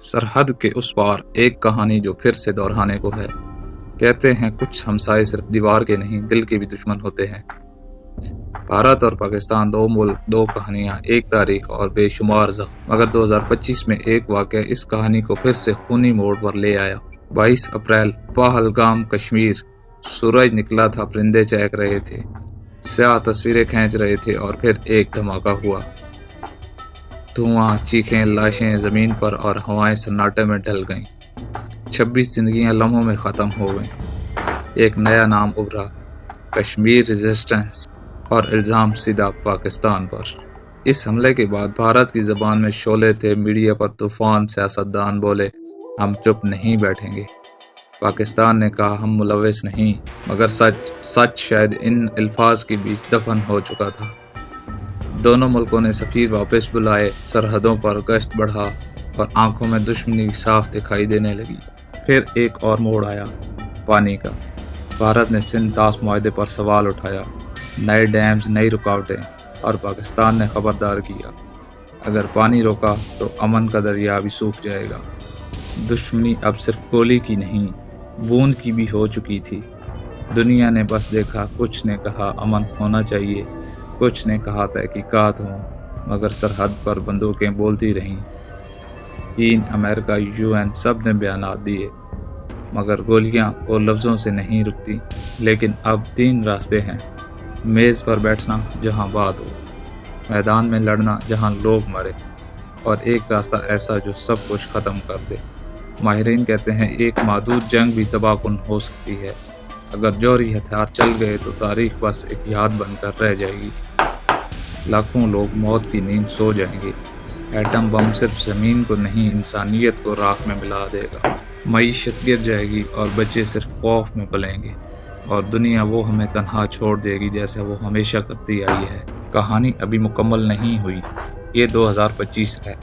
सरहद के उस पार एक कहानी जो फिर से दोहराने को है। कहते हैं कुछ हमसाए सिर्फ दीवार के नहीं दिल के भी दुश्मन होते हैं। भारत और पाकिस्तान, दो मुल्क, दो कहानियां, एक तारीख और बेशुमार जख्म। मगर 2025 में एक वाक़या इस कहानी को फिर से खूनी मोड़ पर ले आया। 22 अप्रैल, पहलगाम, कश्मीर। सूरज निकला था, परिंदे चहक रहे थे, स्याह तस्वीरें खींच रहे थे और फिर एक धमाका हुआ। धुआं, चीखें, लाशें जमीन पर और हवाएं सन्नाटे में ढल गईं। 26 जिंदगियां लम्हों में ख़त्म हो गईं। एक नया नाम उभरा, कश्मीर रेजिस्टेंस, और इल्ज़ाम सीधा पाकिस्तान पर। इस हमले के बाद भारत की ज़बान में शोले थे, मीडिया पर तूफान। सियासतदान बोले हम चुप नहीं बैठेंगे। पाकिस्तान ने कहा हम मुलविस नहीं। मगर सच शायद इन अल्फाज के बीच दफन हो चुका था। दोनों मुल्कों ने सफ़ीर वापस बुलाए, सरहदों पर गश्त बढ़ा और आंखों में दुश्मनी साफ दिखाई देने लगी। फिर एक और मोड़ आया, पानी का। भारत ने सिंध तास मुआहदे पर सवाल उठाया, नए डैम्स, नई रुकावटें, और पाकिस्तान ने खबरदार किया, अगर पानी रोका तो अमन का दरिया भी सूख जाएगा। दुश्मनी अब सिर्फ गोली की नहीं, बूंद की भी हो चुकी थी। दुनिया ने बस देखा, कुछ ने कहा अमन होना चाहिए, कुछ ने कहा तहकीकात हों, मगर सरहद पर बंदूकें बोलती रहीं। चीन, अमेरिका, यूएन सब ने बयानात दिए, मगर गोलियां और लफ्ज़ों से नहीं रुकती। लेकिन अब 3 रास्ते हैं, मेज़ पर बैठना जहां बात हो, मैदान में लड़ना जहां लोग मरे, और एक रास्ता ऐसा जो सब कुछ ख़त्म कर दे। माहिरीन कहते हैं एक महदूद जंग भी तबाहकुन हो सकती है। अगर जौहरी हथियार चल गए तो तारीख बस एक याद बनकर रह जाएगी। लाखों लोग मौत की नींद सो जाएंगे। एटम बम सिर्फ ज़मीन को नहीं, इंसानियत को राख में मिला देगा। मईशत गिर जाएगी और बच्चे सिर्फ खौफ में पलेंगे, और दुनिया वो हमें तन्हा छोड़ देगी जैसे वो हमेशा करती आई है। कहानी अभी मुकम्मल नहीं हुई, ये 2025 है।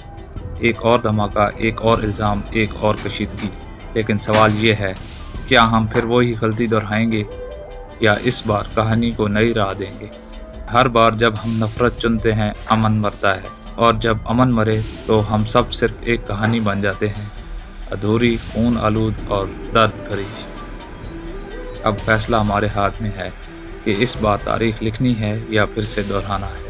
एक और धमाका, एक और इल्ज़ाम, एक और कशीदगी। लेकिन सवाल ये है, क्या हम फिर वही गलती दोहराएंगे या इस बार कहानी को नई राह देंगे? हर बार जब हम नफ़रत चुनते हैं, अमन मरता है, और जब अमन मरे तो हम सब सिर्फ एक कहानी बन जाते हैं, अधूरी, खून आलूद और दर्द भरी। अब फैसला हमारे हाथ में है कि इस बार तारीख लिखनी है या फिर से दोहराना है।